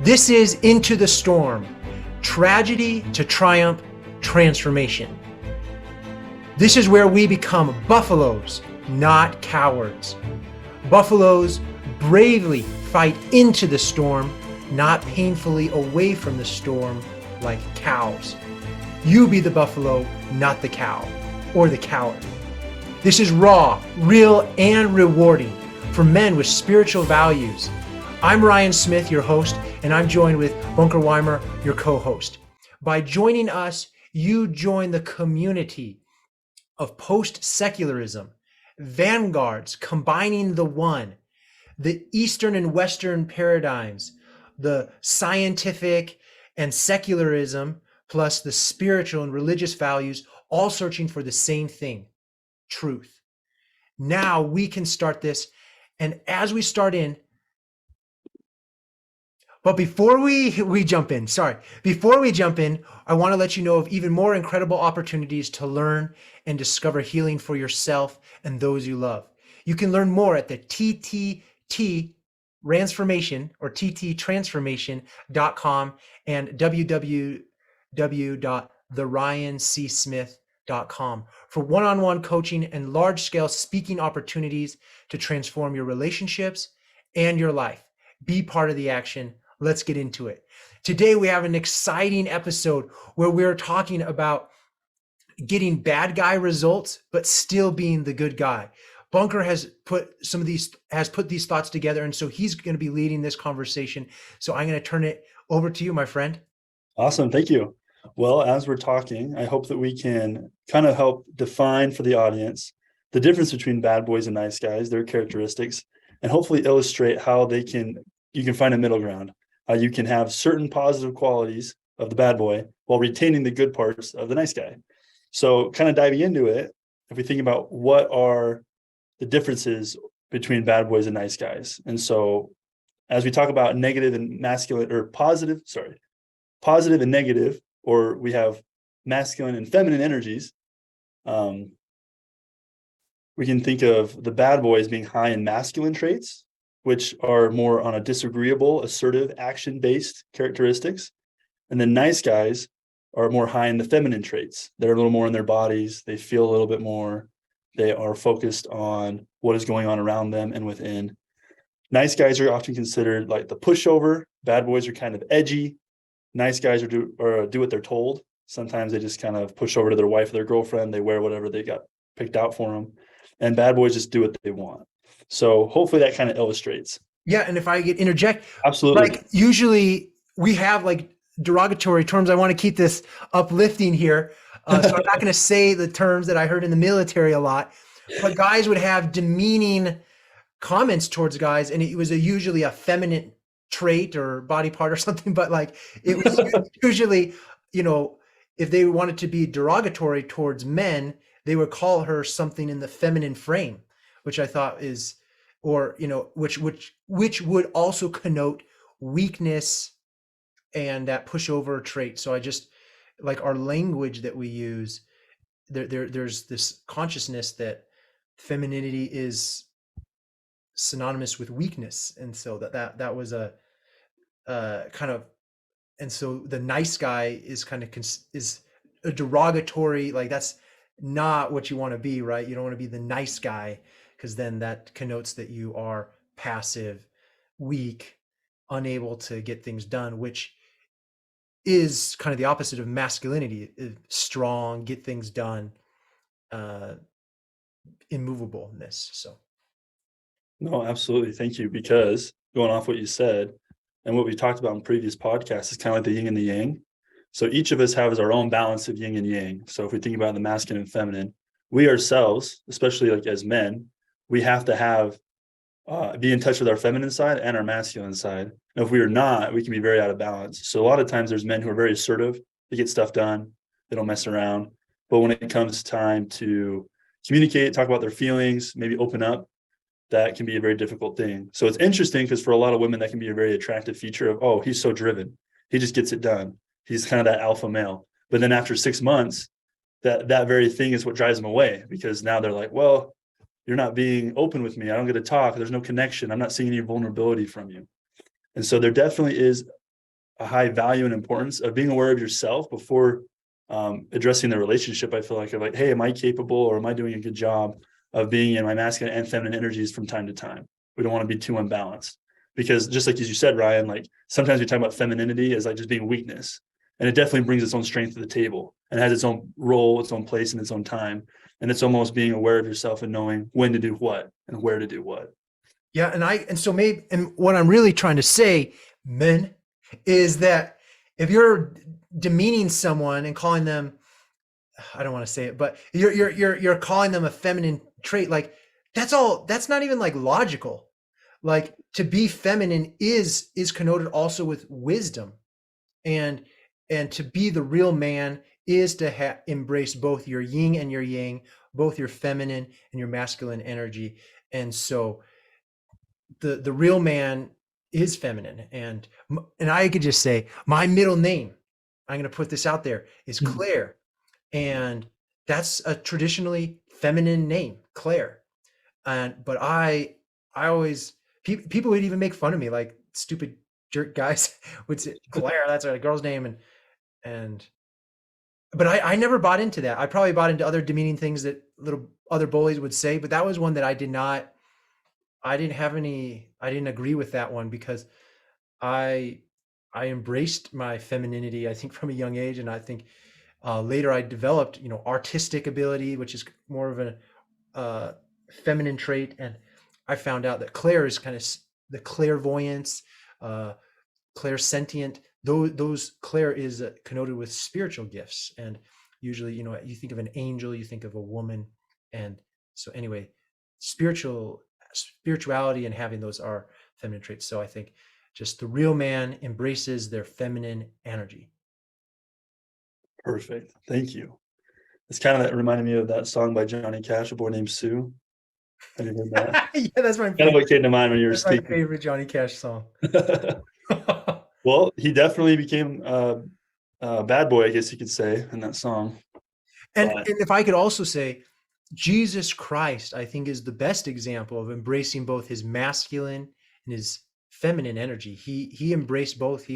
This is Into the Storm, tragedy to triumph, transformation. This is where we become buffaloes, not cowards. Buffaloes bravely fight into the storm, not painfully away from the storm like cows. You be the buffalo, not the cow or the coward. This is raw, real, and rewarding for men with spiritual values. I'm Ryan Smith, your host, and I'm joined with Bunker Weimer, your co-host. By joining us, you join the community of post-secularism, vanguards combining the one, the Eastern and Western paradigms, the scientific and secularism, plus the spiritual and religious values, all searching for the same thing, truth. Now we can start this, and as we start in, but before we jump in, I want to let you know of even more incredible opportunities to learn and discover healing for yourself and those you love. You can learn more at the TTT Transformation or tttransformation.com and www.theryancsmith.com for one-on-one coaching and large-scale speaking opportunities to transform your relationships and your life. Be part of the action. Let's get into it. Today, we have an exciting episode where we're talking about getting bad guy results, but still being the good guy. Bunker has put these thoughts together, and so he's going to be leading this conversation. So I'm going to turn it over to you, my friend. Awesome. Thank you. Well, as we're talking, I hope that we can kind of help define for the audience the difference between bad boys and nice guys, their characteristics, and hopefully illustrate how you can find a middle ground. You can have certain positive qualities of the bad boy while retaining the good parts of the nice guy. So kind of diving into it, if we think about what are the differences between bad boys and nice guys. And so as we talk about negative and masculine or positive and negative, or we have masculine and feminine energies, we can think of the bad boys being high in masculine traits, which are more on a disagreeable, assertive, action-based characteristics. And the nice guys are more high in the feminine traits. They're a little more in their bodies. They feel a little bit more. They are focused on what is going on around them and within. Nice guys are often considered like the pushover. Bad boys are kind of edgy. Nice guys do what they're told. Sometimes they just kind of push over to their wife or their girlfriend. They wear whatever they got picked out for them. And bad boys just do what they want. So hopefully that kind of illustrates. Yeah, and if I could interject, absolutely. Like usually we have like derogatory terms. I want to keep this uplifting here, so I'm not going to say the terms that I heard in the military a lot. But guys would have demeaning comments towards guys, and it was usually a feminine trait or body part or something. But like it was usually, if they wanted to be derogatory towards men, they would call her something in the feminine frame, which I thought is, which would also connote weakness and that pushover trait. So I just like our language that we use. There's this consciousness that femininity is synonymous with weakness, and so that was a kind of, and so the nice guy is kind of is a derogatory, like that's not what you want to be, right? You don't want to be the nice guy, because then that connotes that you are passive, weak, unable to get things done, which is kind of the opposite of masculinity. Strong, get things done, immovableness. So no, absolutely. Thank you. Because going off what you said and what we talked about in previous podcasts is kind of like the yin and the yang. So each of us has our own balance of yin and yang. So if we think about the masculine and feminine, we ourselves, especially like as men, we have to be in touch with our feminine side and our masculine side. And if we are not, we can be very out of balance. So a lot of times there's men who are very assertive. They get stuff done. They don't mess around. But when it comes time to communicate, talk about their feelings, maybe open up, that can be a very difficult thing. So it's interesting because for a lot of women, that can be a very attractive feature of, oh, he's so driven. He just gets it done. He's kind of that alpha male. But then after 6 months, that very thing is what drives them away, because now they're like, well, you're not being open with me. I don't get to talk. There's no connection. I'm not seeing any vulnerability from you. And so there definitely is a high value and importance of being aware of yourself before addressing the relationship. I feel like, hey, am I capable, or am I doing a good job of being in my masculine and feminine energies from time to time? We don't want to be too unbalanced, because just like as you said, Ryan, like sometimes we talk about femininity as like just being weakness, and it definitely brings its own strength to the table and has its own role, its own place, and its own time. And it's almost being aware of yourself and knowing when to do what and where to do what. Yeah, and so maybe, and what I'm really trying to say, men, is that if you're demeaning someone and calling them, I don't want to say it, but you're calling them a feminine trait, like that's not even like logical. Like, to be feminine is connoted also with wisdom, and to be the real man is to embrace both your yin and your yang, both your feminine and your masculine energy. And so the real man is feminine. And I could just say my middle name, I'm going to put this out there, is Claire. And that's a traditionally feminine name, Claire. But I always, people would even make fun of me, like stupid jerk guys would say Claire, that's a girl's name. But I never bought into that. I probably bought into other demeaning things that little other bullies would say, but that was one that I didn't agree with that one, because I embraced my femininity, I think, from a young age. And I think later I developed, artistic ability, which is more of a feminine trait. And I found out that Claire is kind of the clairvoyance, clairsentient. Those Claire is connoted with spiritual gifts. And usually, you think of an angel, you think of a woman. And so anyway, spirituality and having those are feminine traits. So I think just the real man embraces their feminine energy. Perfect. Thank you. It's kind of that reminded me of that song by Johnny Cash, A Boy Named Sue. Have you heard that? Yeah, that's my Kind of what came to mind when you were that's my speaking. favorite Johnny Cash song. Well, he definitely became a bad boy, I guess you could say, in that song. And But if I could also say, Jesus Christ, I think, is the best example of embracing both his masculine and his feminine energy. He embraced both.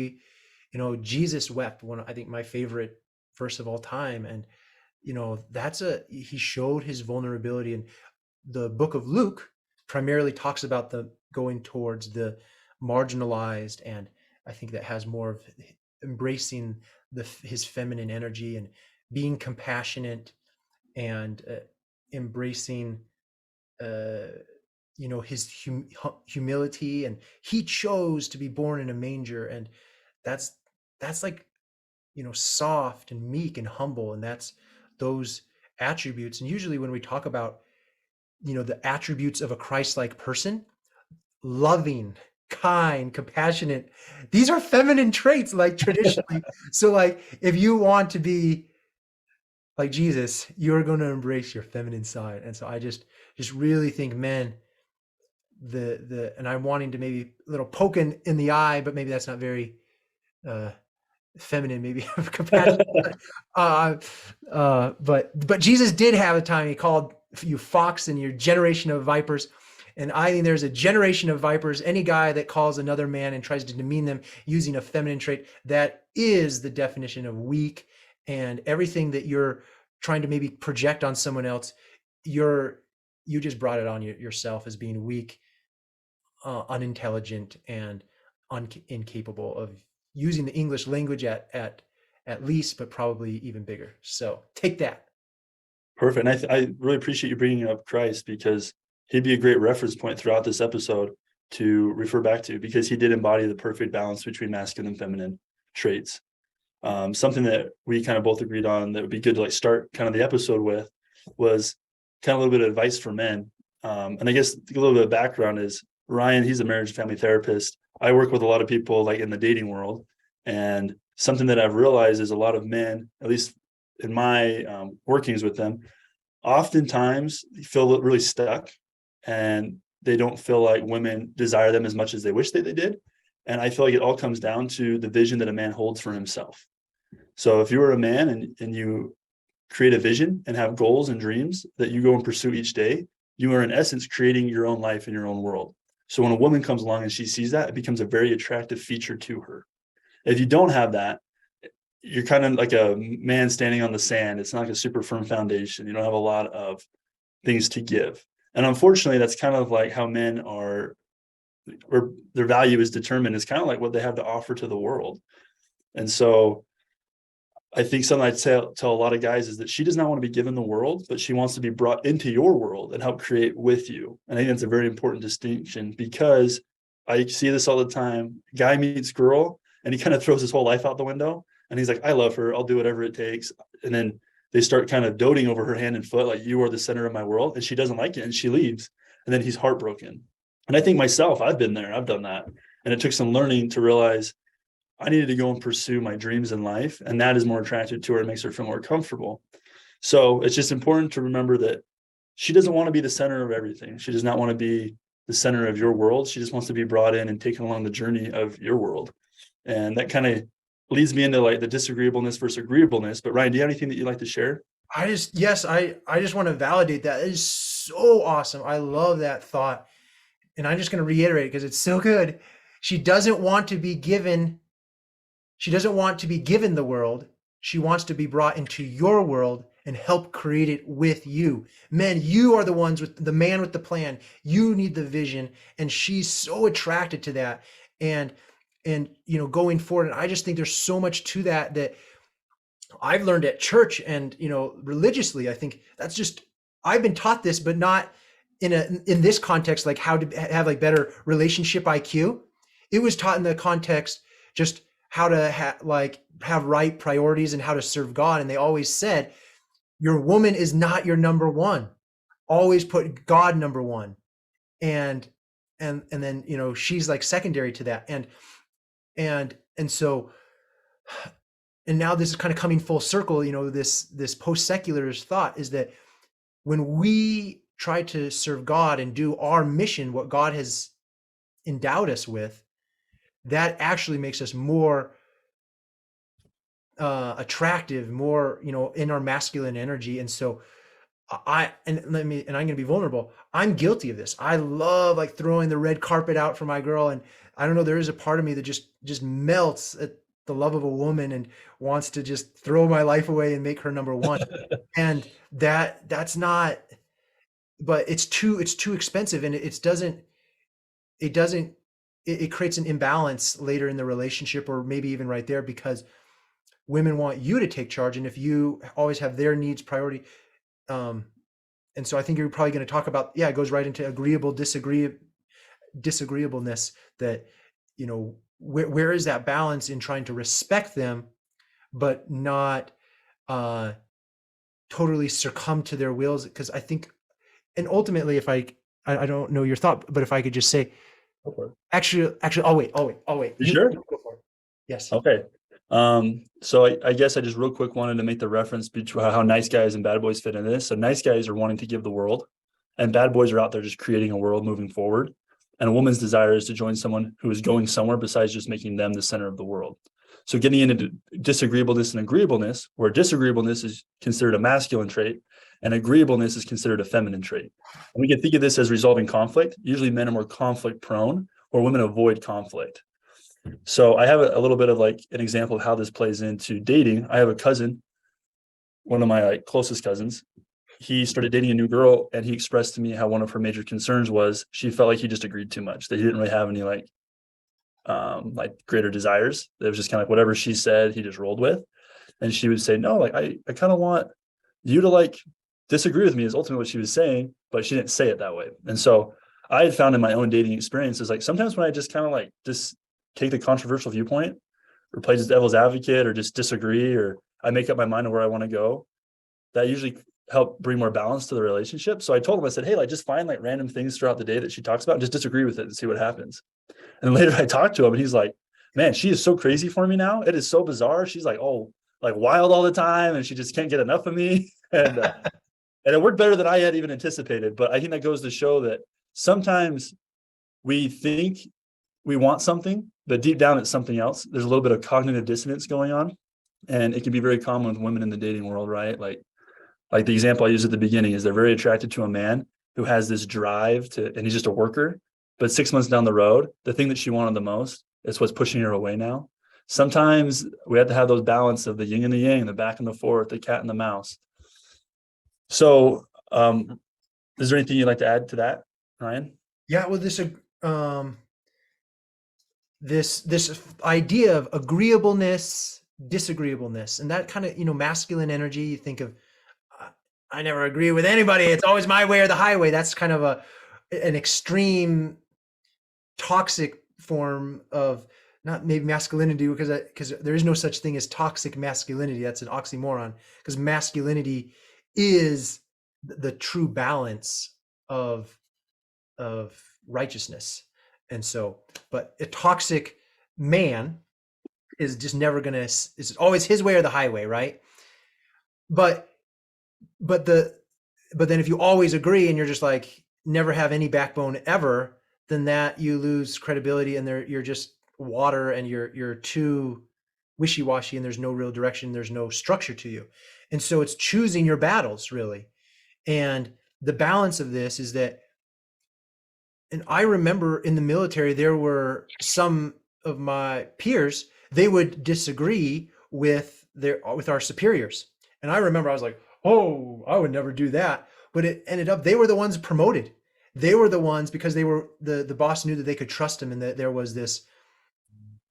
Jesus wept, one, I think, my favorite verse of all time. And he showed his vulnerability. And the book of Luke primarily talks about the going towards the marginalized, and I think that has more of embracing his feminine energy and being compassionate, and embracing his humility. And he chose to be born in a manger, and that's like soft and meek and humble, and that's those attributes. And usually when we talk about the attributes of a Christ-like person, loving, kind, compassionate, these are feminine traits, like traditionally. So like, if you want to be like Jesus, you're going to embrace your feminine side. And so I just really think, men, and I'm wanting to maybe a little poke in the eye, but maybe that's not very feminine, maybe compassion. But Jesus did have a time he called you fox and your generation of vipers. And I think there's a generation of vipers. Any guy that calls another man and tries to demean them using a feminine trait, that is the definition of weak. And everything that you're trying to maybe project on someone else, you just brought it on yourself as being weak, unintelligent, and incapable of using the English language at least, but probably even bigger. So take that. perfect. And I really appreciate you bringing up Christ, because he'd be a great reference point throughout this episode to refer back to, because he did embody the perfect balance between masculine and feminine traits. Something that we kind of both agreed on that would be good to like start kind of the episode with was kind of a little bit of advice for men. And I guess a little bit of background is Ryan, he's a marriage and family therapist. I work with a lot of people like in the dating world. And something that I've realized is a lot of men, at least in my workings with them, oftentimes feel really stuck, and they don't feel like women desire them as much as they wish that they did. And I feel like it all comes down to the vision that a man holds for himself. So if you are a man and you create a vision and have goals and dreams that you go and pursue each day, you are in essence creating your own life and your own world. So when a woman comes along and she sees that, it becomes a very attractive feature to her. If you don't have that, you're kind of like a man standing on the sand. It's not like a super firm foundation. You don't have a lot of things to give. And unfortunately, that's kind of like how men are, or their value is determined, is kind of like what they have to offer to the world. And so I think something I tell a lot of guys is that she does not want to be given the world, but she wants to be brought into your world and help create with you. And I think that's a very important distinction, because I see this all the time. Guy meets girl and he kind of throws his whole life out the window. And he's like, I love her. I'll do whatever it takes. And then they start kind of doting over her hand and foot, like, you are the center of my world. And she doesn't like it and she leaves. And then he's heartbroken. And I think myself, I've been there. I've done that. And it took some learning to realize I needed to go and pursue my dreams in life. And that is more attractive to her. It makes her feel more comfortable. So it's just important to remember that she doesn't want to be the center of everything. She does not want to be the center of your world. She just wants to be brought in and taken along the journey of your world. And that kind of leads me into like the disagreeableness versus agreeableness. But Ryan, do you have anything that you'd like to share? I just want to validate that. It is so awesome. I love that thought. And I'm just going to reiterate it because it's so good. She doesn't want to be given the world. She wants to be brought into your world and help create it with you. Men, you are the ones with the man with the plan. You need the vision. And she's so attracted to that. And going forward, and I just think there's so much to that I've learned at church and, religiously. I think that's just, I've been taught this, but not in this context, like how to have like better relationship IQ. It was taught in the context just how to have right priorities and how to serve God. And they always said, your woman is not your number one. Always put God number one. And then, she's like secondary to that. And so, and now this is kind of coming full circle, this post-secularist thought is that when we try to serve God and do our mission, what God has endowed us with, that actually makes us more attractive, more, in our masculine energy. And so I'm going to be vulnerable. I'm guilty of this. I love like throwing the red carpet out for my girl. And I don't know, there is a part of me that just melts at the love of a woman and wants to just throw my life away and make her number one. And that's not, but it's too expensive. And it creates an imbalance later in the relationship, or maybe even right there, because women want you to take charge. And if you always have their needs priority, and so I think you're probably going to talk about, it goes right into disagreeableness, that, where is that balance in trying to respect them, but not totally succumb to their wills. Because I think, and ultimately, if I don't know your thought, but if I could just say, actually, I'll wait. You sure? Go for it. Yes. Okay. So I guess I just real quick wanted to make the reference between how nice guys and bad boys fit in this. So nice guys are wanting to give the world, and bad boys are out there just creating a world moving forward. And a woman's desire is to join someone who is going somewhere besides just making them the center of the world. So getting into disagreeableness and agreeableness, where disagreeableness is considered a masculine trait and agreeableness is considered a feminine trait. And we can think of this as resolving conflict. Usually men are more conflict prone, or women avoid conflict. So I have a little bit of like an example of how this plays into dating. I have a cousin, one of my closest cousins. He started dating a new girl, and he expressed to me how one of her major concerns was she felt like he just agreed too much, that he didn't really have any like greater desires. It was just kind of like whatever she said, he just rolled with. And she would say, no, like I kind of want you to like disagree with me, is ultimately what she was saying, but she didn't say it that way. And so I had found in my own dating experiences, like sometimes when I just kind of like just take the controversial viewpoint or play devil's advocate or just disagree, or I make up my mind on where I want to go, that usually help bring more balance to the relationship. So I told him, I said, hey, like just find like random things throughout the day that she talks about and just disagree with it and see what happens. And later I talked to him and he's like, man, she is so crazy for me now. It is so bizarre. She's like, oh, like wild all the time. And she just can't get enough of me. And it worked better than I had even anticipated. But I think that goes to show that sometimes we think we want something, but deep down it's something else. There's a little bit of cognitive dissonance going on. And it can be very common with women in the dating world, right? Like the example I used at the beginning is they're very attracted to a man who has this drive and he's just a worker. But 6 months down the road, the thing that she wanted the most is what's pushing her away now. sometimes we have to have those balance of the yin and the yang, the back and the forth, the cat and the mouse. So, is there anything you'd like to add to that, Ryan? Yeah, well, this idea of agreeableness, disagreeableness, and that kind of, masculine energy. You think of, I never agree with anybody. It's always my way or the highway. That's kind of an extreme toxic form of, not maybe masculinity, because there is no such thing as toxic masculinity. That's an oxymoron, because masculinity is the true balance of righteousness. And so, but a toxic man is just never gonna, it's always his way or the highway, right? But but then if you always agree and you're just like never have any backbone ever, then that you lose credibility, and you're just water, and you're too wishy-washy, and there's no real direction, there's no structure to you. And so it's choosing your battles, really. And the balance of this is that, and I remember in the military, there were some of my peers, they would disagree with our superiors. And I remember I was like, oh, I would never do that. But it ended up, they were the ones promoted. They were the ones, because they were, the boss knew that they could trust him, and that there was this,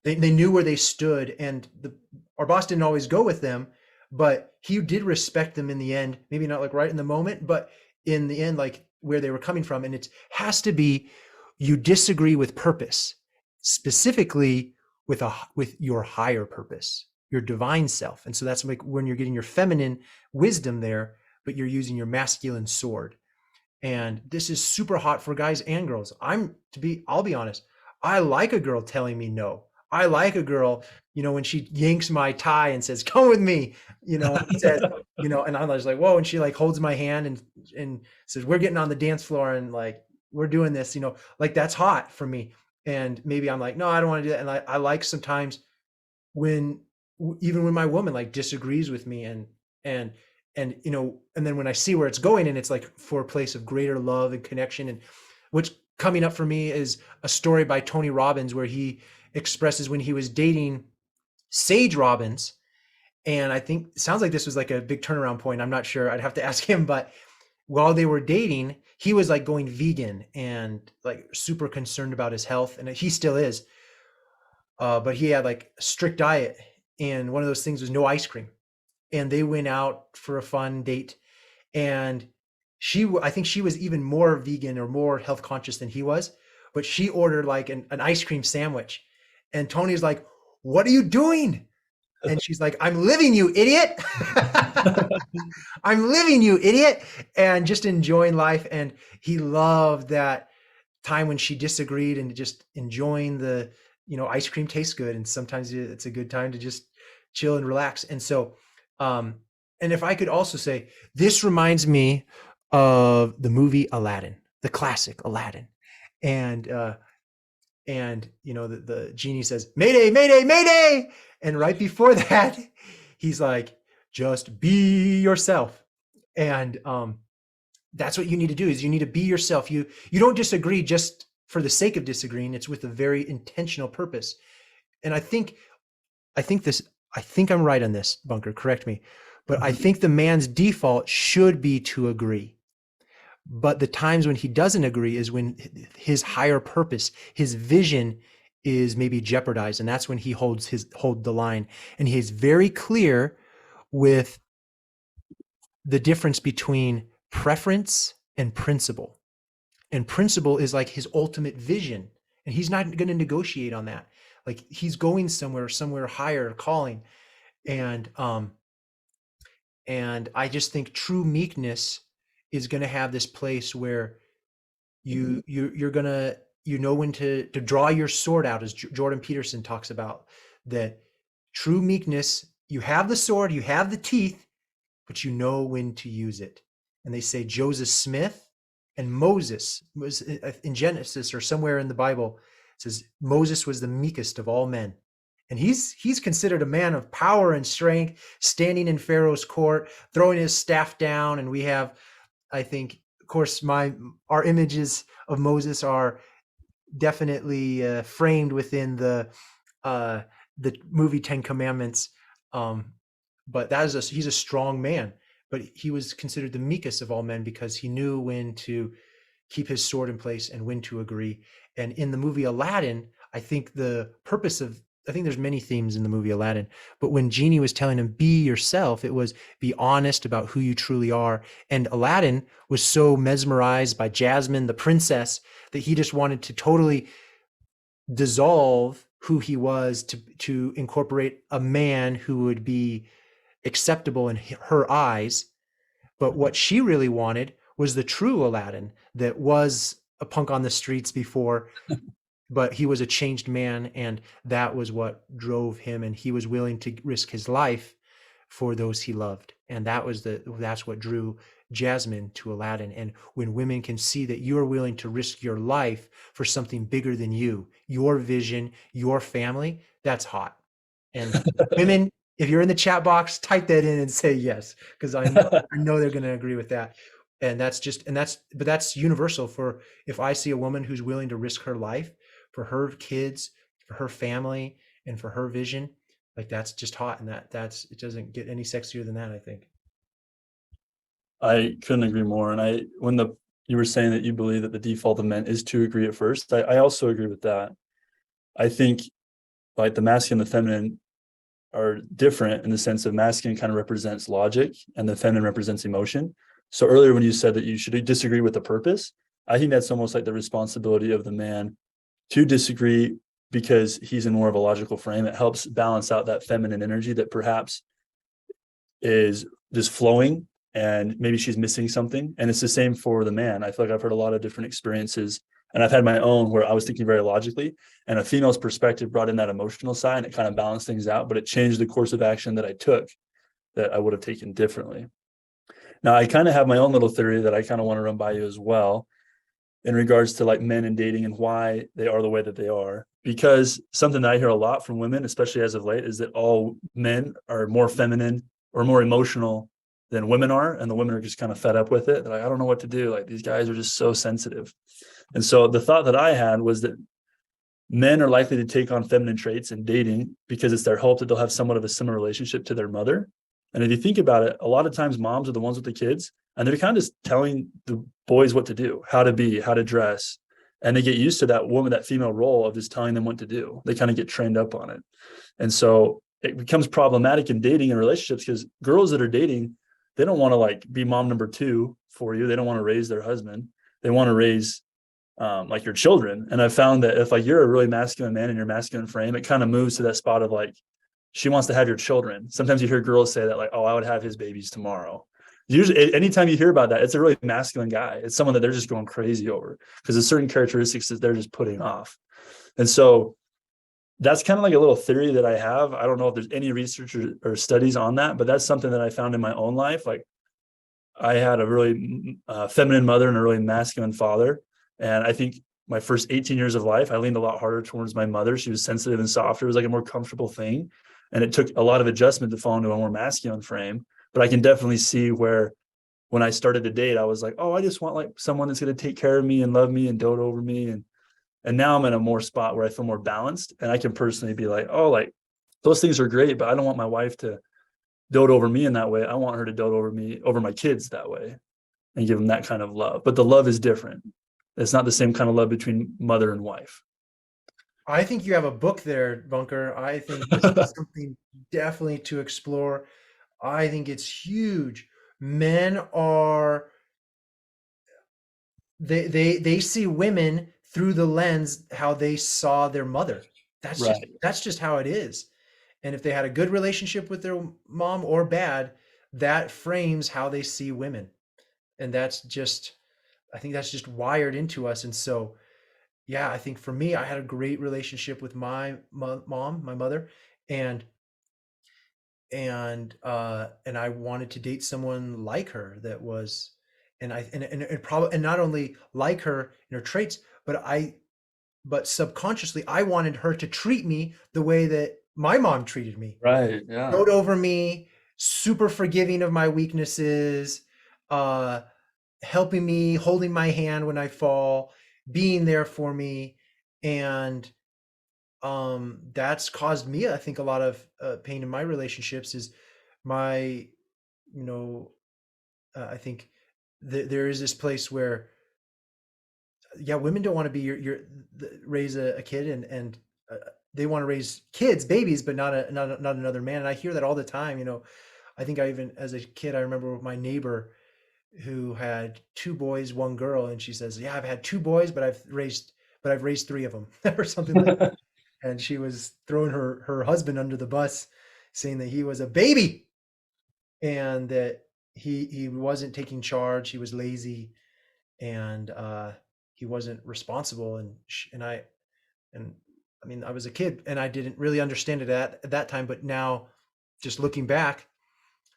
they knew where they stood. And our boss didn't always go with them, but he did respect them in the end. Maybe not like right in the moment, but in the end, like where they were coming from. And it has to be, you disagree with purpose, specifically with your higher purpose, your divine self. And so that's like when you're getting your feminine wisdom there, but you're using your masculine sword. And this is super hot for guys and girls. I'll be honest, I like a girl telling me no. I like a girl, when she yanks my tie and says, come with me, and says, and I'm just like, whoa. And she like holds my hand and says, we're getting on the dance floor, and like, we're doing this, like that's hot for me. And maybe I'm like, no, I don't want to do that. And I like sometimes even when my woman like disagrees with me, and and then when I see where it's going, and it's like for a place of greater love and connection. And what's coming up for me is a story by Tony Robbins, where he expresses when he was dating Sage Robbins. And I think it sounds like this was like a big turnaround point. I'm not sure. I'd have to ask him. But while they were dating, he was like going vegan and like super concerned about his health. And he still is. But he had like a strict diet. And one of those things was no ice cream. And they went out for a fun date. And I think she was even more vegan or more health conscious than he was. But she ordered like an ice cream sandwich. And Tony's like, what are you doing? And she's like, I'm living, you idiot. I'm living, you idiot. And just enjoying life. And he loved that time when she disagreed, and just enjoying the, ice cream tastes good. And sometimes it's a good time to just chill and relax. And so, and if I could also say, this reminds me of the movie Aladdin, the classic Aladdin. And the genie says, Mayday, Mayday, Mayday. And right before that, he's like, just be yourself. And that's what you need to do, is you need to be yourself. You don't disagree just for the sake of disagreeing. It's with a very intentional purpose. And I think I'm right on this, Bunker, correct me. But I think the man's default should be to agree. But the times when he doesn't agree is when his higher purpose, his vision is maybe jeopardized. And that's when he hold the line. And he's very clear with the difference between preference and principle. And principle is like his ultimate vision. And he's not going to negotiate on that. Like he's going somewhere higher, calling. And I just think true meekness is going to have this place where you're going to, when to draw your sword out, as Jordan Peterson talks about, that true meekness, you have the sword, you have the teeth, but you know when to use it. And they say Joseph Smith and Moses was in Genesis or somewhere in the Bible, it says Moses was the meekest of all men. And he's considered a man of power and strength, standing in Pharaoh's court, throwing his staff down. And we have, I think, of course, our images of Moses are definitely framed within the the movie Ten Commandments. Um, but he's a strong man, but he was considered the meekest of all men because he knew when to keep his sword in place and when to agree. And in the movie Aladdin, I think I think there's many themes in the movie Aladdin, but when Genie was telling him, be yourself, it was be honest about who you truly are. And Aladdin was so mesmerized by Jasmine, the princess, that he just wanted to totally dissolve who he was to incorporate a man who would be acceptable in her eyes. But what she really wanted was the true Aladdin that was a punk on the streets before, but he was a changed man, and that was what drove him, and he was willing to risk his life for those he loved. And that's what drew Jasmine to Aladdin. And when women can see that you're willing to risk your life for something bigger than you, your vision, your family, that's hot. And women, if you're in the chat box, type that in and say yes, because I know they're going to agree with that. And but that's universal for if I see a woman who's willing to risk her life for her kids, for her family, and for her vision, like that's just hot. And it doesn't get any sexier than that, I think. I couldn't agree more. And you were saying that you believe that the default of men is to agree at first. I also agree with that. I think like the masculine and the feminine are different in the sense of masculine kind of represents logic and the feminine represents emotion. So earlier when you said that you should disagree with the purpose, I think that's almost like the responsibility of the man to disagree because he's in more of a logical frame. It helps balance out that feminine energy that perhaps is just flowing and maybe she's missing something. And it's the same for the man. I feel like I've heard a lot of different experiences and I've had my own where I was thinking very logically and a female's perspective brought in that emotional side and it kind of balanced things out, but it changed the course of action that I took that I would have taken differently. Now, I kind of have my own little theory that I kind of want to run by you as well in regards to like men and dating and why they are the way that they are. Because something that I hear a lot from women, especially as of late, is that all men are more feminine or more emotional than women are. And the women are just kind of fed up with it. They're like, I don't know what to do. Like these guys are just so sensitive. And so the thought that I had was that men are likely to take on feminine traits in dating because it's their hope that they'll have somewhat of a similar relationship to their mother. And if you think about it, a lot of times moms are the ones with the kids and they're kind of just telling the boys what to do, how to be, how to dress. And they get used to that woman, that female role of just telling them what to do. They kind of get trained up on it. And so it becomes problematic in dating and relationships because girls that are dating, they don't want to like be mom number two for you. They don't want to raise their husband. They want to raise like your children. And I found that if like you're a really masculine man in your masculine frame, it kind of moves to that spot of like, she wants to have your children. Sometimes you hear girls say that like, oh, I would have his babies tomorrow. Usually anytime you hear about that, it's a really masculine guy. It's someone that they're just going crazy over because there's certain characteristics that they're just putting off. And so that's kind of like a little theory that I have. I don't know if there's any research or studies on that, but that's something that I found in my own life. Like I had a really feminine mother and a really masculine father. And I think my first 18 years of life, I leaned a lot harder towards my mother. She was sensitive and softer. It was like a more comfortable thing. And it took a lot of adjustment to fall into a more masculine frame. But I can definitely see where when I started to date, I was like, oh, I just want like someone that's going to take care of me and love me and dote over me. And now I'm in a more spot where I feel more balanced. And I can personally be like, oh, like those things are great, but I don't want my wife to dote over me in that way. I want her to dote over me, over my kids that way and give them that kind of love. But the love is different. It's not the same kind of love between mother and wife. I think you have a book there, Bunker. I think this is something definitely to explore. I think it's huge. Men are they see women through the lens how they saw their mother. Right. That's just how it is. And if they had a good relationship with their mom or bad, that frames how they see women. And I think that's just wired into us. And so, yeah, I think for me, I had a great relationship with my mom, my mother, and and I wanted to date someone like her that was, and probably, and not only like her in her traits, but subconsciously I wanted her to treat me the way that my mom treated me. Right. Yeah. Rode over me, super forgiving of my weaknesses, uh, helping me, holding my hand when I fall, being there for me. And that's caused me, I think, a lot of pain in my relationships. Is my, you know, I think there is this place where, yeah, women don't want to be raise a kid, and uh, they want to raise kids, babies, but not another man. And I hear that all the time. I think I even, as a kid, I remember my neighbor who had two boys, one girl, and she says, "Yeah, I've had two boys, but I've raised three of them," or something like. And she was throwing her husband under the bus, saying that he was a baby and that he wasn't taking charge, he was lazy, and he wasn't responsible. And I mean, I was a kid and I didn't really understand it at that time, but now, just looking back,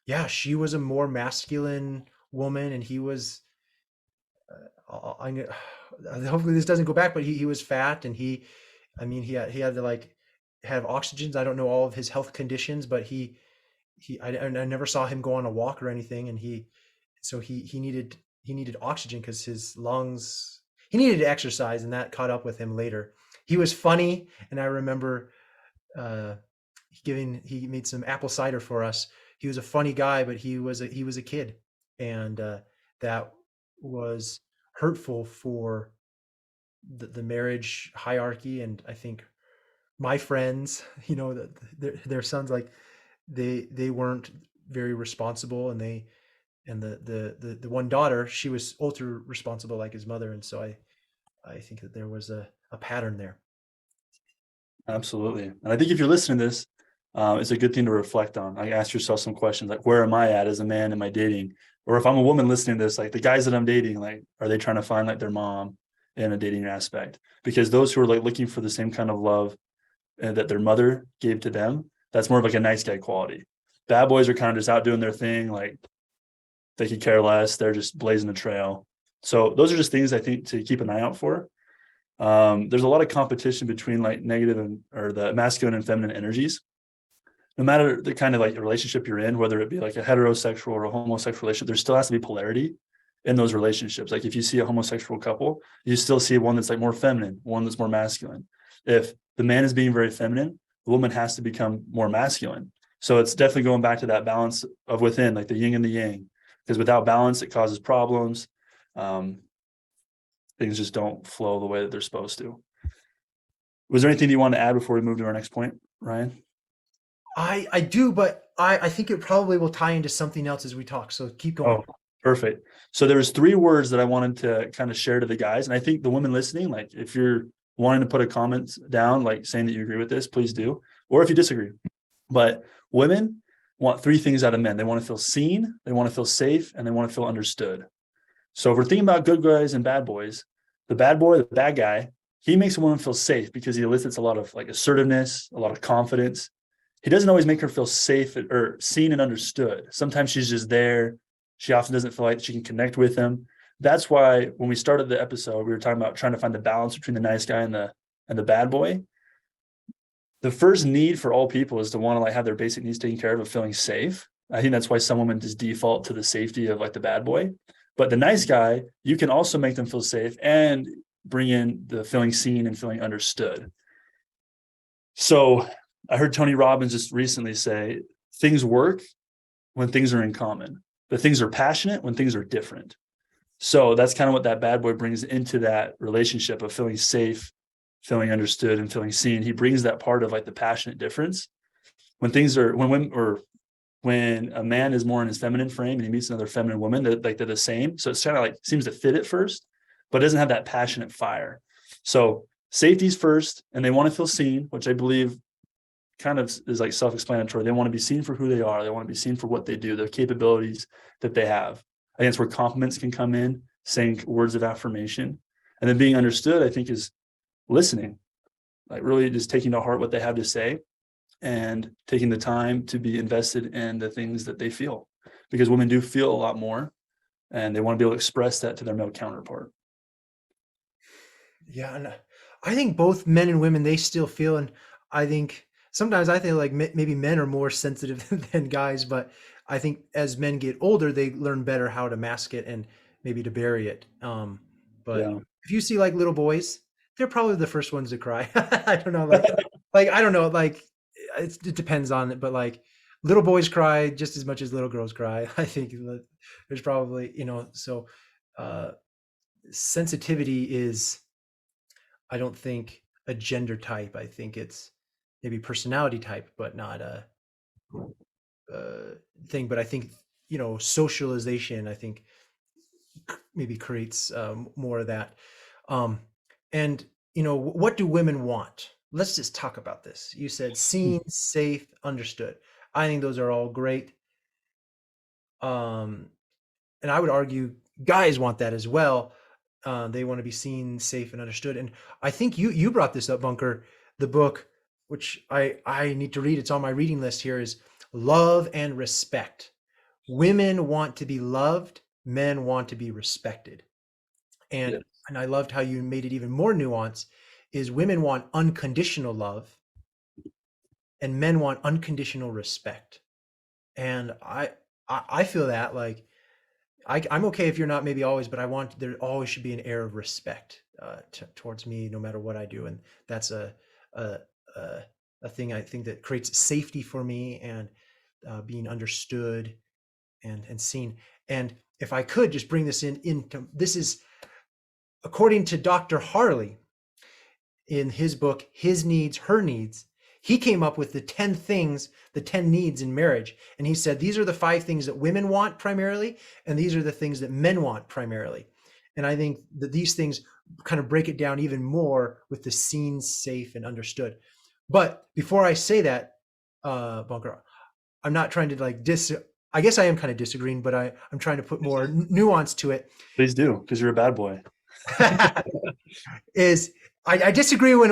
yeah, she was a more masculine woman, and he was. I hopefully this doesn't go back, but he was fat, and I mean, he had to like have oxygens. I don't know all of his health conditions, but I never saw him go on a walk or anything, and he needed oxygen because his lungs. He needed to exercise, and that caught up with him later. He was funny, and I remember uh, he made some apple cider for us. He was a funny guy, but he was a kid, and that was hurtful for the marriage hierarchy. And I think my friends, their sons, like they weren't very responsible, and the one daughter, she was ultra responsible like his mother, and so I think that there was a pattern there. Absolutely. And I think if you're listening to this, it's a good thing to reflect on. Like, ask yourself some questions like, where am I at as a man in my dating? Or if I'm a woman listening to this, like the guys that I'm dating, like, are they trying to find like their mom in a dating aspect? Because those who are like looking for the same kind of love that their mother gave to them, that's more of like a nice guy quality. Bad boys are kind of just out doing their thing. Like, they could care less. They're just blazing a trail. So those are just things I think to keep an eye out for. There's a lot of competition between like negative or the masculine and feminine energies. No matter the kind of like relationship you're in, whether it be like a heterosexual or a homosexual relationship, there still has to be polarity in those relationships. Like if you see a homosexual couple, you still see one that's like more feminine, one that's more masculine. If the man is being very feminine, the woman has to become more masculine. So it's definitely going back to that balance of within, like the yin and the yang, because without balance, it causes problems. Um, Things just don't flow the way that they're supposed to. Was there anything you want to add before we move to our next point, Ryan? I do, but I think it probably will tie into something else as we talk. So keep going. Oh, perfect. So there's three words that I wanted to kind of share to the guys. And I think the women listening, like if you're wanting to put a comment down, like saying that you agree with this, please do. Or if you disagree. But women want three things out of men. They want to feel seen, they want to feel safe, and they want to feel understood. So if we're thinking about good guys and bad boys, the bad boy, the bad guy, he makes a woman feel safe because he elicits a lot of like assertiveness, a lot of confidence. He doesn't always make her feel safe or seen and understood. Sometimes she's just there. She often doesn't feel like she can connect with him. That's why when we started the episode, we were talking about trying to find the balance between the nice guy and the bad boy. The first need for all people is to want to like have their basic needs taken care of feeling safe. I think that's why some women just default to the safety of like the bad boy. But the nice guy, you can also make them feel safe and bring in the feeling seen and feeling understood. So I heard Tony Robbins just recently say, things work when things are in common, but things are passionate when things are different. So that's kind of what that bad boy brings into that relationship of feeling safe, feeling understood, and feeling seen. He brings that part of like the passionate difference. When things are, when women, or when a man is more in his feminine frame and he meets another feminine woman, they're the same. So it's kind of like seems to fit at first, but doesn't have that passionate fire. So safety's first, and they want to feel seen, which I believe kind of is like self-explanatory. They want to be seen for who they are. They want to be seen for what they do, their capabilities that they have. I think that's where compliments can come in, saying words of affirmation. And then being understood, I think, is listening, like really just taking to heart what they have to say and taking the time to be invested in the things that they feel, because women do feel a lot more and they want to be able to express that to their male counterpart. Yeah, and I think both men and women, they still feel, and I think sometimes I think like maybe men are more sensitive than guys, but I think as men get older, they learn better how to mask it and maybe to bury it. But Yeah. if you see like little boys, they're probably the first ones to cry. I don't know, like I don't know, like it depends on it, but like little boys cry just as much as little girls cry. I think there's probably, so uh, sensitivity is, I don't think a gender type. I think it's maybe personality type, but not a thing. But I think socialization, I think maybe creates more of that. Um, and what do women want? Let's just talk about this. You said seen, safe, understood. I think those are all great. Um, and I would argue guys want that as well. They want to be seen, safe, and understood. And I think you brought this up, Bunker. The book, which I need to read, it's on my reading list here, is Love and Respect. Women want to be loved, men want to be respected. And Yes. and I loved how you made it even more nuanced, is women want unconditional love and men want unconditional respect. And I feel that, like, I'm okay if you're not maybe always, but I want there always should be an air of respect towards me, no matter what I do, and that's a a, a thing I think that creates safety for me, and being understood and seen. And if I could just bring this into this is according to Dr. Harley in his book, His Needs, Her Needs. He came up with the 10 things, the 10 needs in marriage. And he said, these are the 5 things that women want primarily, and these are the things that men want primarily. And I think that these things kind of break it down even more with the seen, safe, and understood. But before I say that, Bunker, I'm not trying to like I guess I am kind of disagreeing, but I'm trying to put more nuance to it. Please do, because you're a bad boy. Is I disagree when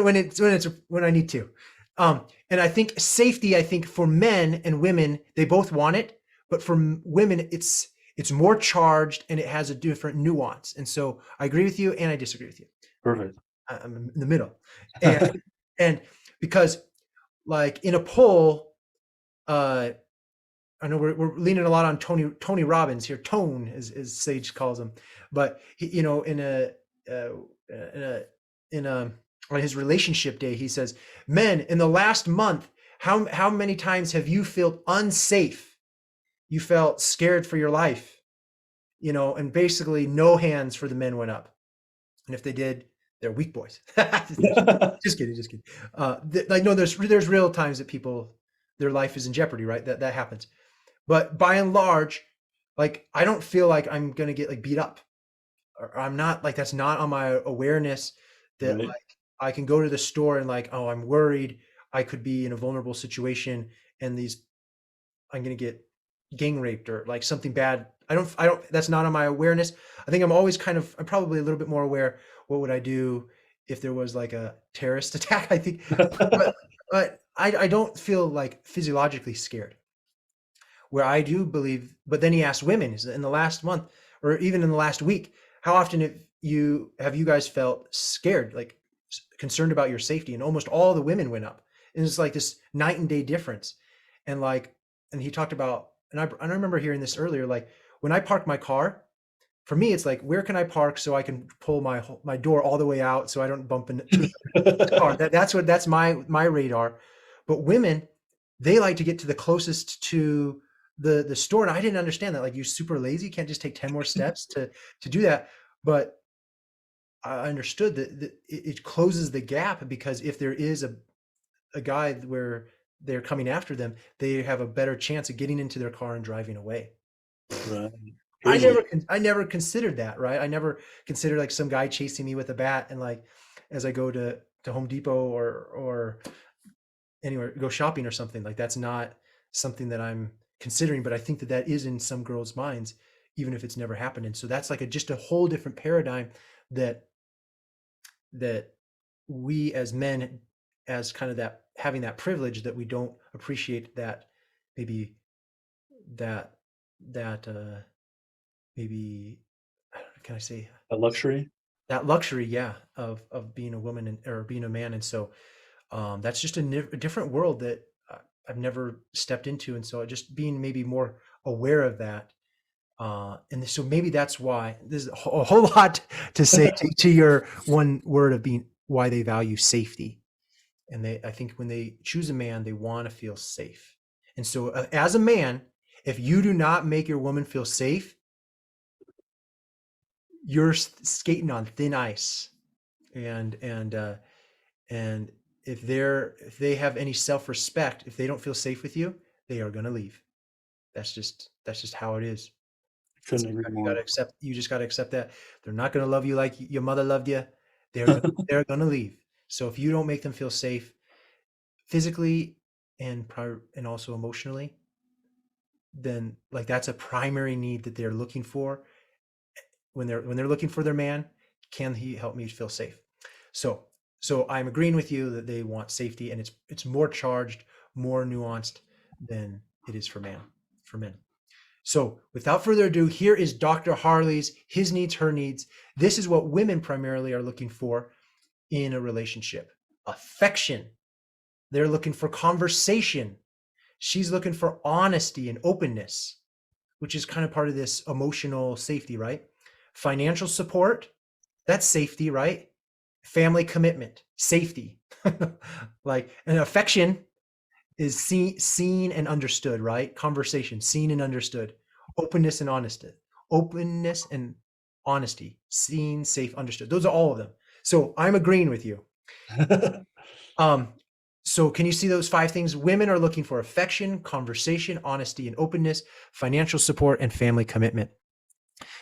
I need to. And I think safety, I think for men and women, they both want it, but for women, it's more charged and it has a different nuance. And so I agree with you and I disagree with you. Perfect. I'm in the middle. And because like in a poll, I know we're leaning a lot on Tony Robbins here, Tone as Sage calls him, but he, in a on his relationship day, he says, "Men, in the last month, how many times have you felt unsafe? You felt scared for your life, and basically no hands for the men went up, and if they did, they're weak boys." Just kidding. Like no, there's real times that people their life is in jeopardy, right? That happens. But by and large, like I don't feel like I'm gonna get like beat up, or I'm not like that's not on my awareness that Right. like I can go to the store and like, oh, I'm worried I could be in a vulnerable situation and I'm gonna get gang raped or like something bad. I don't that's not on my awareness. I think I'm probably a little bit more aware. What would I do if there was like a terrorist attack? I think, but I don't feel like physiologically scared. Where I do believe, but then he asked women in the last month or even in the last week, how often have you guys felt scared, like concerned about your safety? And almost all the women went up. And it's like this night and day difference. And like, and he talked about, and I remember hearing this earlier, like when I park my car, for me, it's like, where can I park so I can pull my door all the way out so I don't bump into the car? That's my radar. But women, they like to get to the closest to the store, and I didn't understand that. Like, you're super lazy, can't just take 10 more steps to do that. But I understood that it closes the gap, because if there is a guy where they're coming after them, they have a better chance of getting into their car and driving away. Right. I never considered that, right? I never considered like some guy chasing me with a bat, and like as I go to Home Depot or anywhere, go shopping or something, like that's not something that I'm considering, but I think that is in some girls' minds, even if it's never happened. And so that's like just a whole different paradigm that we as men, as kind of that having that privilege, that we don't appreciate that maybe that maybe can I say A luxury. that luxury, yeah, of being a woman or being a man. And so that's just a different world that I've never stepped into. And so just being maybe more aware of that. And so maybe that's why there's a whole lot to say to your one word of being why they value safety. And I think when they choose a man, they want to feel safe. And so as a man, if you do not make your woman feel safe, you're skating on thin ice. And if they have any self-respect, if they don't feel safe with you, they are going to leave. That's just how it is. Couldn't So agree you got more. to accept. You just got to accept that they're not going to love you like your mother loved you. They're going to leave. So if you don't make them feel safe physically and also emotionally, then like that's a primary need that they're looking for when they're looking for their man. Can he help me feel safe? So I'm agreeing with you that they want safety, and it's more charged, more nuanced than it is for men. So without further ado, here is Dr. Harley's his needs, her needs. This is what women primarily are looking for in a relationship: affection. They're looking for conversation. She's looking for honesty and openness, which is kind of part of this emotional safety, right? Financial support, that's safety, right? Family commitment, safety. Like an affection is seen and understood, right? Conversation, seen and understood. Openness and honesty. Openness and honesty, seen, safe, understood. Those are all of them. So I'm agreeing with you. Um, so can you see those 5 things? Women are looking for affection, conversation, honesty and openness, financial support, and family commitment.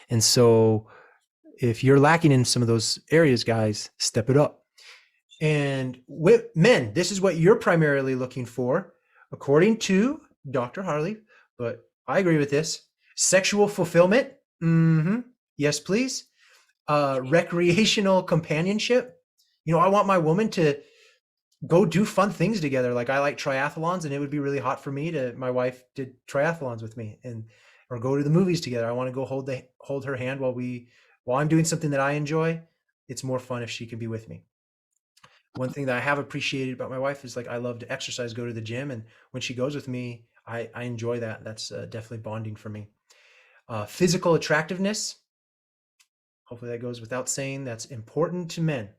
And so if you're lacking in some of those areas, guys, step it up. And with men, this is what you're primarily looking for, according to Dr. Harley, but I agree with this. Sexual fulfillment. Mm-hmm. Yes, please. Recreational companionship. I want my woman to go do fun things together. Like I like triathlons, and it would be really hot for me to my wife did triathlons with me, and or go to the movies together. I want to go hold her hand while I'm doing something that I enjoy. It's more fun if she can be with me. One thing that I have appreciated about my wife is like I love to exercise, go to the gym, and when she goes with me, I enjoy that. That's definitely bonding for me. Physical attractiveness. Hopefully that goes without saying. That's important to men.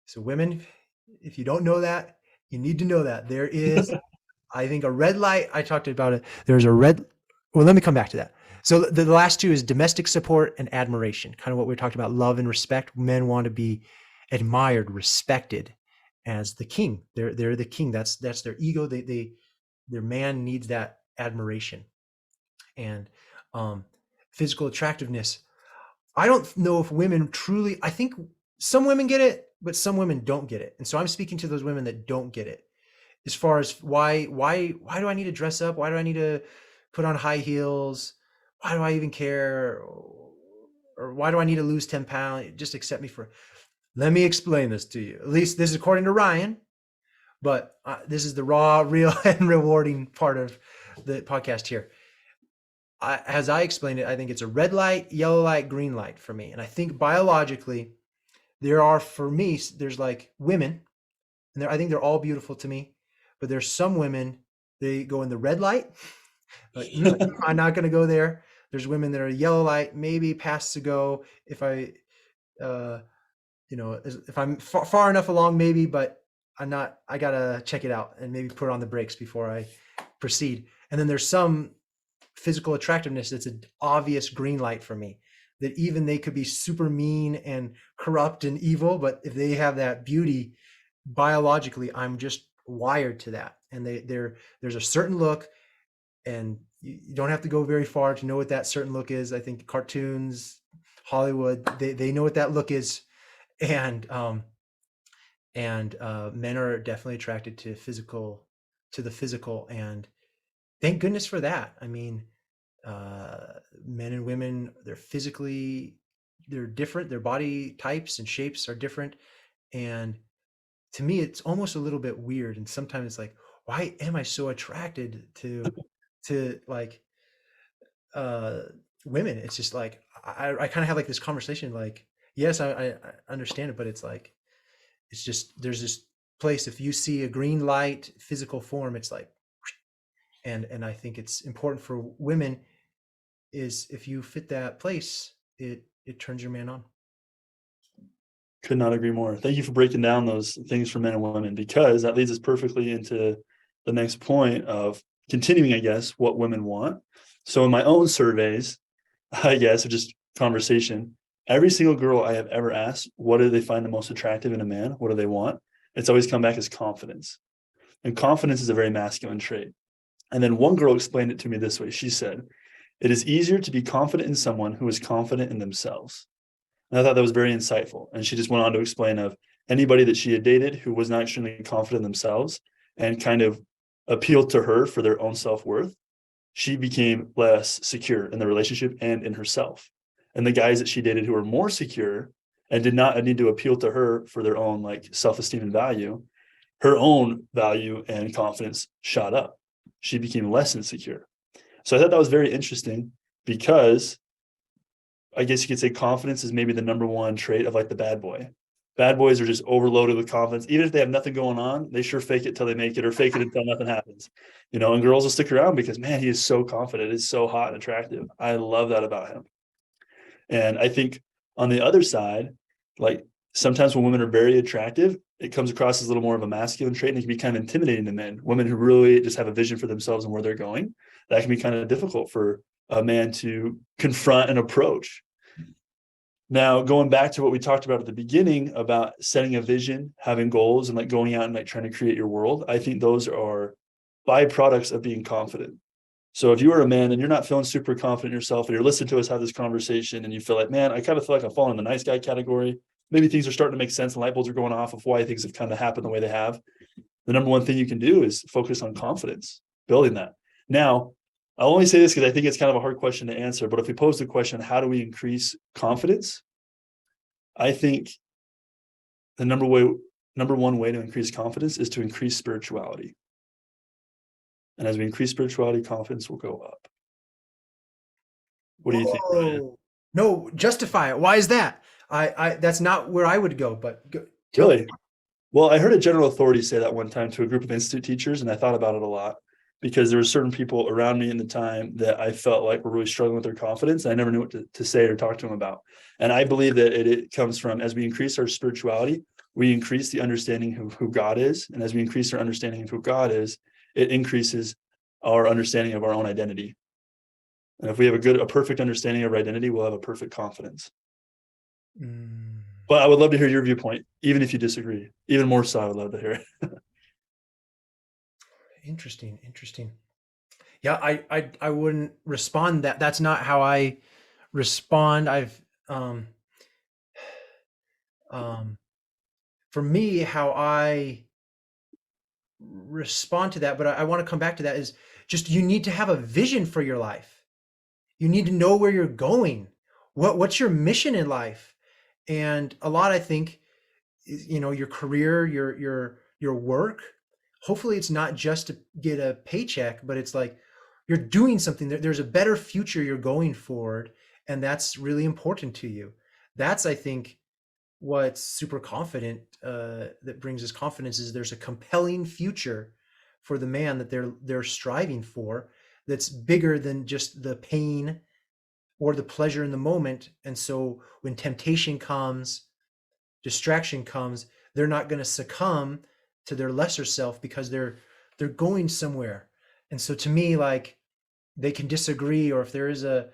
So women, if you don't know that, you need to know that there is, I think, a red light. I talked about it. There's a red. Well, let me come back to that. So the last two is domestic support and admiration. Kind of what we talked about, love and respect. Men want to be admired, respected as the king. They're the king. That's their ego. Their man needs that admiration. And physical attractiveness. I don't know if women truly. I think some women get it, but some women don't get it. And so I'm speaking to those women that don't get it. As far as why do I need to dress up? Why do I need to put on high heels? Why do I even care? Or why do I need to lose 10 pounds? Just accept me for. Let me explain this to you. At least this is according to Ryan, but this is the raw, real, and rewarding part of the podcast here. As I explained it, I think it's a red light, yellow light, green light for me. And I think biologically, for me, there's like women, and I think they're all beautiful to me, but there's some women, they go in the red light, like, I'm not going to go there. There's women that are yellow light, maybe pass to go if uh, if I'm far enough along, maybe, but I'm not, I got to check it out and maybe put on the brakes before I proceed. And then there's some physical attractiveness that's an obvious green light for me, that even they could be super mean and corrupt and evil, but if they have that beauty, biologically I'm just wired to that. And there's a certain look, and you don't have to go very far to know what that certain look is. I think cartoons, Hollywood, they know what that look is. And men are definitely attracted to the physical, and thank goodness for that. I mean, men and women, they're different. Their body types and shapes are different. And to me, it's almost a little bit weird. And sometimes it's like, why am I so attracted to like, uh, women? It's just like, I kind of have like this conversation, like, yes, I understand it, but it's like, it's just, there's this place, if you see a green light physical form, it's like, and I think it's important for women is if you fit that place, it turns your man on. Could not agree more. Thank you for breaking down those things for men and women, because that leads us perfectly into the next point of continuing, I guess, what women want. So in my own surveys, I guess, or just conversation, every single girl I have ever asked, what do they find the most attractive in a man? What do they want? It's always come back as confidence. And confidence is a very masculine trait. And then one girl explained it to me this way. She said, it is easier to be confident in someone who is confident in themselves. And I thought that was very insightful. And she just went on to explain of anybody that she had dated who was not extremely confident in themselves and kind of appealed to her for their own self-worth, she became less secure in the relationship and in herself. And the guys that she dated who were more secure and did not need to appeal to her for their own like self-esteem and value, her own value and confidence shot up. She became less insecure. So I thought that was very interesting, because I guess you could say confidence is maybe the number one trait of like the bad boy. Bad boys are just overloaded with confidence. Even if they have nothing going on, they sure fake it till they make it, or fake it until nothing happens. And girls will stick around because, man, he is so confident. He's so hot and attractive. I love that about him. And I think on the other side, like sometimes when women are very attractive, it comes across as a little more of a masculine trait, and it can be kind of intimidating to men. Women who really just have a vision for themselves and where they're going, that can be kind of difficult for a man to confront and approach. Now, going back to what we talked about at the beginning about setting a vision, having goals, and like going out and like trying to create your world, I think those are byproducts of being confident. So if you are a man and you're not feeling super confident in yourself, and you're listening to us have this conversation and you feel like, man, I kind of feel like I'm falling in the nice guy category. Maybe things are starting to make sense and light bulbs are going off of why things have kind of happened the way they have. The number one thing you can do is focus on confidence, building that. Now, I'll only say this because I think it's kind of a hard question to answer, but if we pose the question, how do we increase confidence? I think the number one way to increase confidence is to increase spirituality. And as we increase spirituality, confidence will go up. What do you think, Ryan? Whoa. No, justify it. Why is that? I that's not where I would go, but tell me. Really? Well, I heard a general authority say that one time to a group of institute teachers, and I thought about it a lot, because there were certain people around me in the time that I felt like were really struggling with their confidence. I never knew what to say or talk to them about. And I believe that it comes from, as we increase our spirituality, we increase the understanding of who God is. And as we increase our understanding of who God is, it increases our understanding of our own identity. And if we have a perfect understanding of our identity, we'll have a perfect confidence. Mm. But I would love to hear your viewpoint, even if you disagree. Even more so, I would love to hear it. Interesting. Yeah, I wouldn't respond that. That's not how I respond. Um for me, how I respond to that, but I want to come back to that, is just you need to have a vision for your life. You need to know where you're going. What's your mission in life? And a lot, I think, your career, your work. Hopefully, it's not just to get a paycheck, but it's like you're doing something. There's a better future you're going forward, and that's really important to you. That's, I think, what's super confident, that brings us confidence, is there's a compelling future for the man that they're striving for, that's bigger than just the pain or the pleasure in the moment. And so when temptation comes, distraction comes, they're not going to succumb to their lesser self, because they're going somewhere. And so to me, like, they can disagree, or if there is a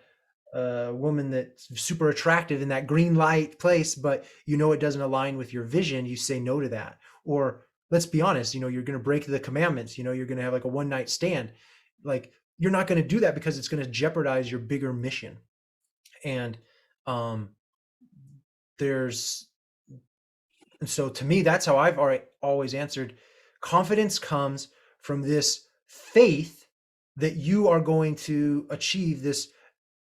woman that's super attractive in that green light place, but it doesn't align with your vision, you say no to that. Or let's be honest, you're going to break the commandments, you're going to have like a one night stand. Like, you're not going to do that because it's going to jeopardize your bigger mission. And there's and so to me, that's how I've always answered. Confidence comes from this faith that you are going to achieve this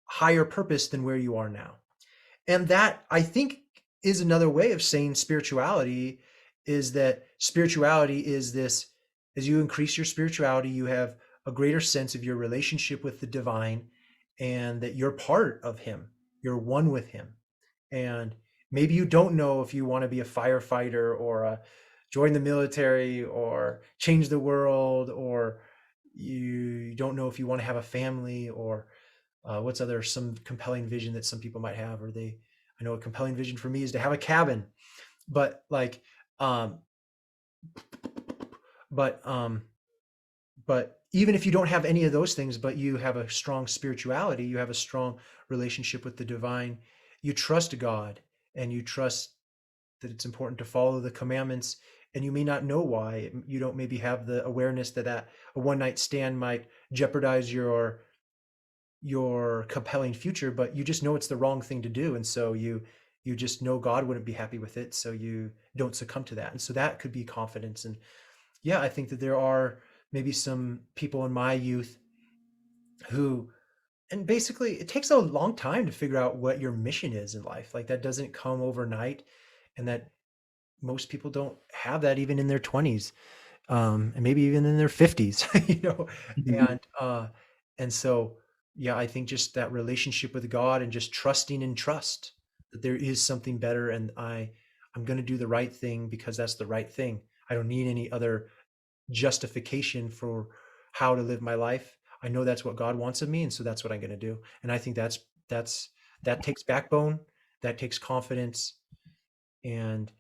higher purpose than where you are now. And that, I think, is another way of saying spirituality, is that spirituality is this: as you increase your spirituality, you have a greater sense of your relationship with the divine, and that you're part of him, you're one with him. And maybe you don't know if you want to be a firefighter, or join the military, or change the world, or you don't know if you want to have a family, or what's some compelling vision that some people might have, or I know a compelling vision for me is to have a cabin, but like, um, but but even if you don't have any of those things, but you have a strong spirituality, you have a strong relationship with the divine, you trust God, and you trust that it's important to follow the commandments, and you may not know why. You don't maybe have the awareness that a one night stand might jeopardize your compelling future, but you just know it's the wrong thing to do, and so you just know God wouldn't be happy with it, so you don't succumb to that. And so that could be confidence. And yeah, I think that there are maybe some people in my youth who, and basically it takes a long time to figure out what your mission is in life. Like that doesn't come overnight, and that most people don't have that even in their 20s, and maybe even in their 50s, you know. Mhm. And so yeah, I think just that relationship with God and just trusting and trust that there is something better, and I'm going to do the right thing because that's the right thing. I don't need any other justification for how to live my life. I know that's what God wants of me, and so that's what I'm going to do. And I think that's that takes backbone, that takes confidence, and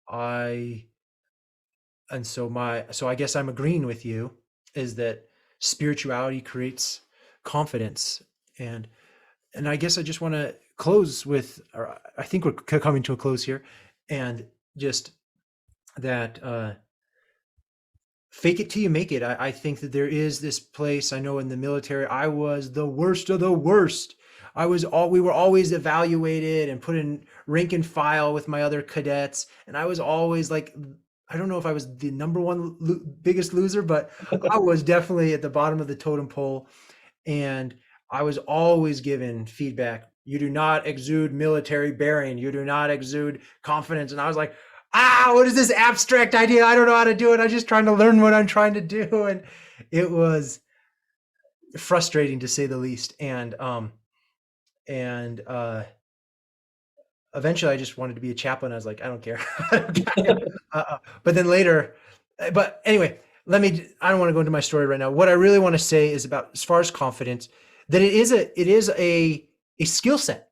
I so I guess I'm agreeing with you is that spirituality creates confidence. And I guess I just want to close with, or I think we're coming to a close here, and just that fake it till you make it. I think that there is this place. I know in the military, I was the worst of the worst. We were always evaluated and put in rank and file with my other cadets. And I was always like, I don't know if I was the number one biggest loser, but I was definitely at the bottom of the totem pole. And I was always given feedback. You do not exude military bearing. You do not exude confidence. And I was like, what is this abstract idea? I don't know how to do it. I'm just trying to learn what I'm trying to do. And it was frustrating to say the least. And eventually I just wanted to be a chaplain. I was like, I don't care. I don't care. But then later, but anyway, I don't want to go into my story right now. What I really want to say is about, as far as confidence, that it is a skill set.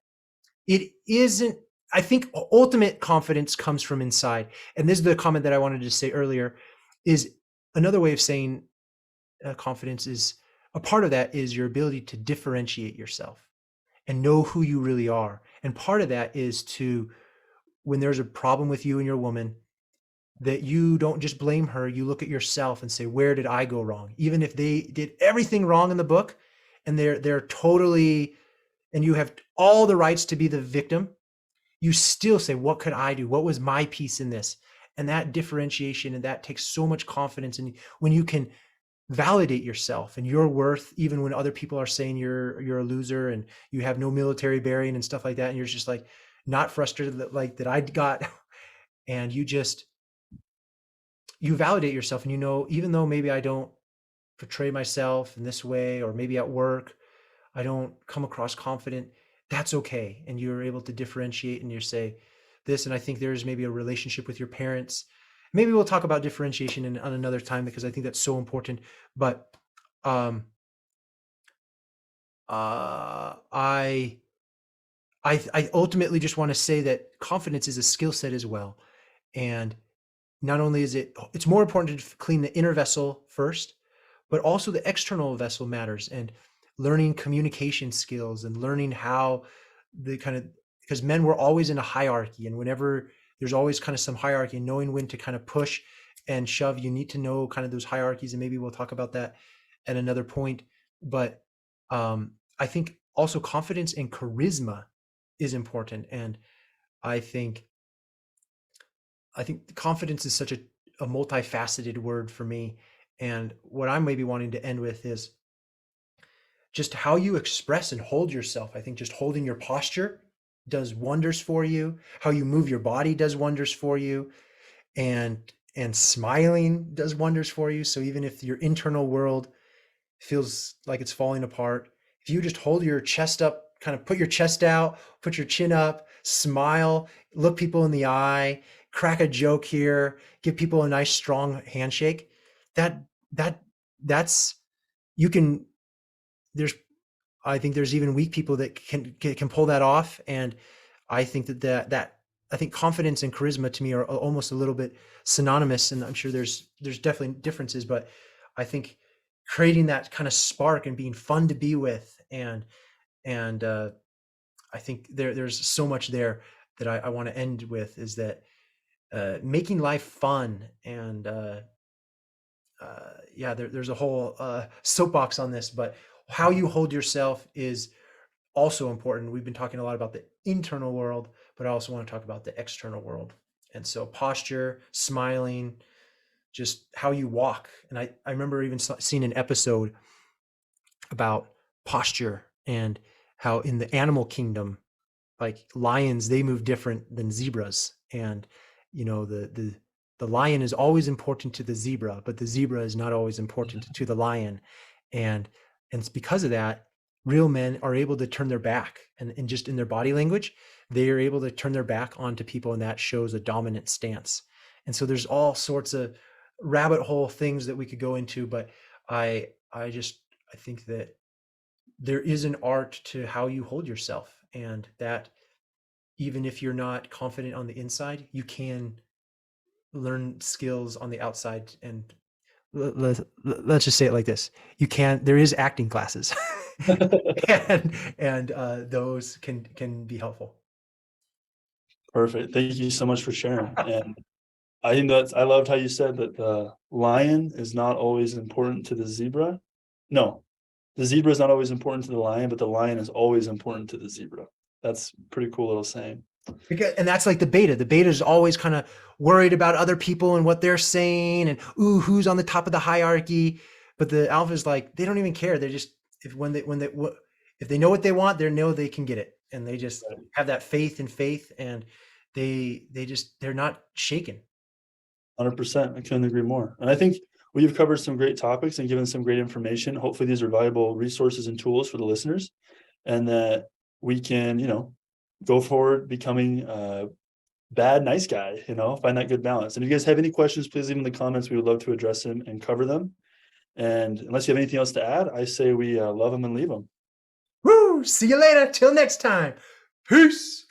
It isn't, I think ultimate confidence comes from inside. And this is the comment that I wanted to say earlier, is another way of saying confidence is, a part of that is your ability to differentiate yourself and know who you really are. And part of that is to, when there's a problem with you and your woman, that you don't just blame her, you look at yourself and say, where did I go wrong? Even if they did everything wrong in the book, and they're totally, and you have all the rights to be the victim, you still say, what could I do? What was my piece in this? And that differentiation, and that takes so much confidence. And when you can validate yourself and your worth, even when other people are saying you're a loser and you have no military bearing and stuff like that, and you're just like not frustrated that I got, and you validate yourself, and you know, even though maybe I don't portray myself in this way, or maybe at work I don't come across confident, that's okay. And you're able to differentiate, and you say this. And I think there's maybe a relationship with your parents. Maybe we'll talk about differentiation on another time, because I think that's so important. But um, I I ultimately just want to say that confidence is a skill set as well. And not only is it's more important to clean the inner vessel first, but also the external vessel matters. And learning communication skills, and learning how the kind of, because men were always in a hierarchy, and whenever there's always kind of some hierarchy, and knowing when to kind of push and shove, you need to know kind of those hierarchies. And maybe we'll talk about that at another point. But I think also confidence and charisma is important. And I think confidence is such a multifaceted word for me. And what I'm maybe wanting to end with is just how you express and hold yourself. I think just holding your posture does wonders for you. How you move your body does wonders for you. And smiling does wonders for you. So even if your internal world feels like it's falling apart, if you just hold your chest up, kind of put your chest out, put your chin up, smile, look people in the eye, crack a joke here, give people a nice strong handshake, that that that's, you can, there's, I think there's even weak people that can pull that off. And I think that I think confidence and charisma to me are almost a little bit synonymous, and I'm sure there's definitely differences, but I think creating that kind of spark and being fun to be with, and I think there's so much there that I want to end with, is that making life fun, and yeah, there's a whole soapbox on this, but how you hold yourself is also important. We've been talking a lot about the internal world, but I also want to talk about the external world. And so posture, smiling, just how you walk. And I remember even seeing an episode about posture and how in the animal kingdom, like lions, they move different than zebras. And, you know, the lion is always important to the zebra, but the zebra is not always important to the lion. And, and it's because of that, real men are able to turn their back, and just in their body language, they are able to turn their back onto people, and that shows a dominant stance. And so there's all sorts of rabbit hole things that we could go into, but I think that there is an art to how you hold yourself, and that even if you're not confident on the inside, you can learn skills on the outside. And let's just say it like this: there is acting classes, and those can be helpful. Perfect. Thank you so much for sharing. And I think I loved how you said that the lion is not always important to the zebra. No, the zebra is not always important to the lion, but the lion is always important to the zebra. That's a pretty cool little saying. And that's like the beta. The beta is always kind of worried about other people and what they're saying, and ooh, who's on the top of the hierarchy. But the alpha is like, they don't even care. They're just, if they know what they want, they know they can get it, and they just have that faith, and they're not shaken. 100%. I couldn't agree more. And I think we've covered some great topics and given some great information. Hopefully these are valuable resources and tools for the listeners, and that we can, go forward becoming a bad, nice guy, find that good balance. And if you guys have any questions, please leave them in the comments. We would love to address them and cover them. And unless you have anything else to add, I say we love them and leave them. Woo! See you later. Till next time. Peace.